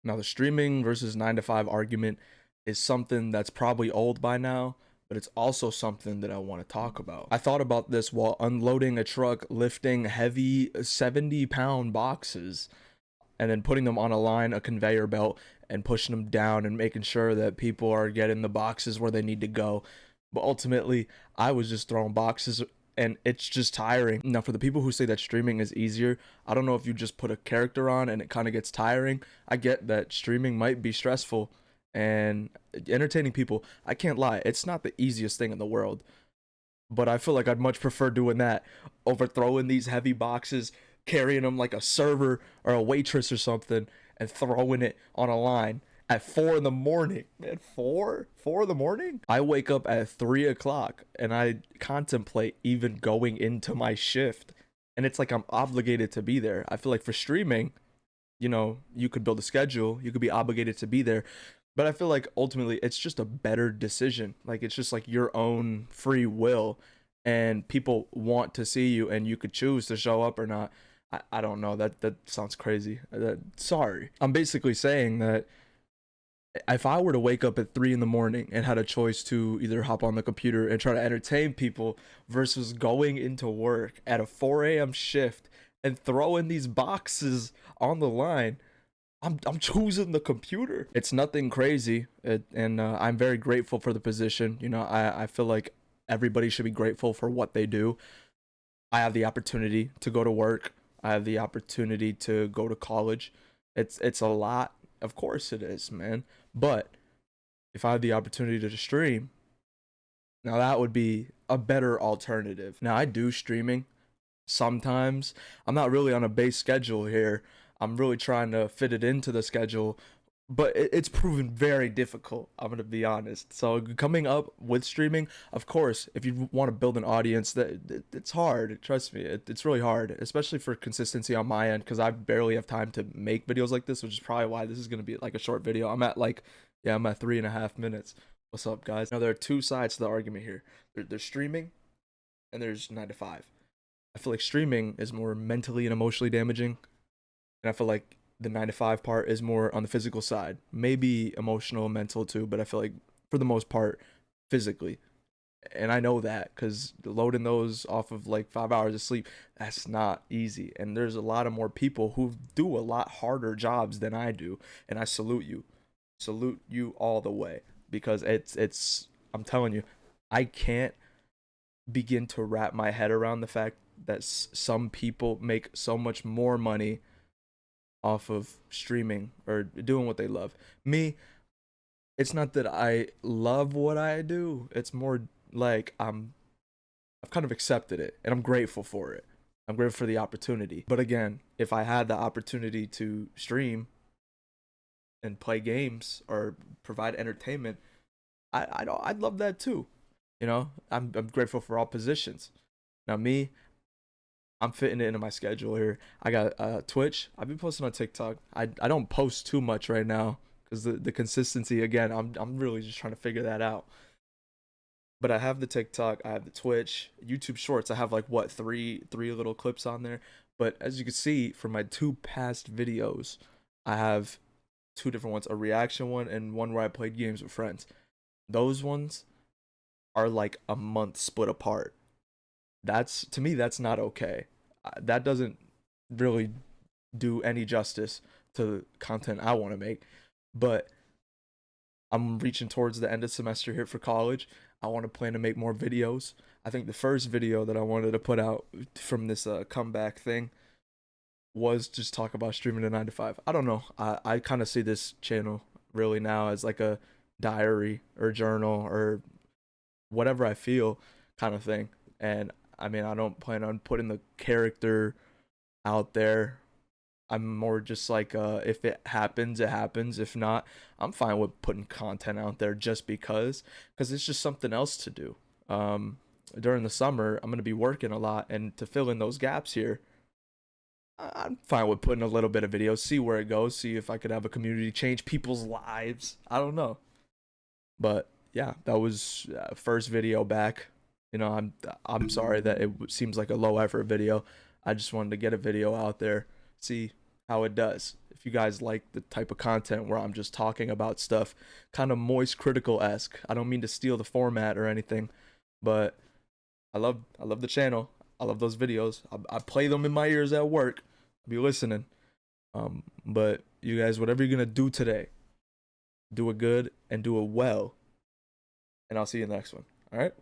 Now, the streaming versus 9 to 5 argument is something that's probably old by now, but it's also something that I want to talk about. I thought about this while unloading a truck, lifting heavy 70-pound boxes, and then putting them on a line, a conveyor belt, and pushing them down and making sure that people are getting the boxes where they need to go. But ultimately, I was just throwing boxes and it's just tiring. Now, for the people who say that streaming is easier, I don't know if you just put a character on and it kind of gets tiring. I get that streaming might be stressful and entertaining people. I can't lie, it's not the easiest thing in the world. But I feel like I'd much prefer doing that over throwing these heavy boxes, carrying them like a server or a waitress or something, and throwing it on a line at 4 in the morning. Man, four in the morning. I wake up at 3 o'clock and I contemplate even going into my shift, and it's like I'm obligated to be there. I feel like for streaming, you could build a schedule, you could be obligated to be there, but I feel like ultimately it's just a better decision. Like it's just like your own free will, and people want to see you, and you could choose to show up or not. I don't know. That sounds crazy. Sorry. I'm basically saying that if I were to wake up at 3 in the morning and had a choice to either hop on the computer and try to entertain people versus going into work at a 4 a.m. shift and throwing these boxes on the line, I'm choosing the computer. It's nothing crazy, and I'm very grateful for the position. I feel like everybody should be grateful for what they do. I have the opportunity to go to work. I have the opportunity to go to college. It's a lot. Of course it is, man. But if I had the opportunity to stream, now that would be a better alternative. Now I do streaming sometimes. I'm not really on a base schedule here. I'm really trying to fit it into the schedule, but it's proven very difficult. I'm gonna be honest. So coming up with streaming, of course, if you want to build an audience, it's hard. Trust me, it's really hard, especially for consistency on my end, because I barely have time to make videos like this, which is probably why this is gonna be like a short video. I'm at 3.5 minutes. What's up, guys? Now there are two sides to the argument here. There's streaming, and there's 9 to 5. I feel like streaming is more mentally and emotionally damaging, and I feel like the 9 to 5 part is more on the physical side, maybe emotional, mental too, but I feel like for the most part, physically. And I know that because loading those off of like 5 hours of sleep, that's not easy. And there's a lot of more people who do a lot harder jobs than I do, and I salute you all the way, because it's I'm telling you, I can't begin to wrap my head around the fact that some people make so much more money off of streaming or doing what they love. Me, it's not that I love what I do. It's more like I've kind of accepted it and I'm grateful for it. I'm grateful for the opportunity. But again, if I had the opportunity to stream and play games or provide entertainment, I'd love that too. I'm grateful for all positions. Now me, I'm fitting it into my schedule here. I got Twitch. I've been posting on TikTok. I don't post too much right now because the consistency, again, I'm really just trying to figure that out. But I have the TikTok, I have the Twitch, YouTube Shorts. I have like what, three little clips on there. But as you can see from my two past videos, I have two different ones, a reaction one and one where I played games with friends. Those ones are like a month split apart. That's, to me, that's not okay. That doesn't really do any justice to the content I want to make. But I'm reaching towards the end of semester here for college. I want to plan to make more videos. I think the first video that I wanted to put out from this comeback thing was just talk about streaming to 9 to 5. I don't know. I kind of see this channel really now as like a diary or journal or whatever I feel kind of thing. And I mean, I don't plan on putting the character out there. I'm more just like, if it happens, it happens. If not, I'm fine with putting content out there just because it's just something else to do. During the summer, I'm gonna be working a lot, and to fill in those gaps here, I'm fine with putting a little bit of videos, see where it goes, see if I could have a community, change people's lives. I don't know, but yeah, that was first video back. I'm sorry that it seems like a low effort video. I just wanted to get a video out there, see how it does. if you guys like the type of content where I'm just talking about stuff kind of moist critical-esque. I don't mean to steal the format or anything, but I love the channel. I love those videos. I play them in my ears at work. I'll be listening. But you guys, whatever you're gonna do today, do it good and do it well. And I'll see you in the next one. All right?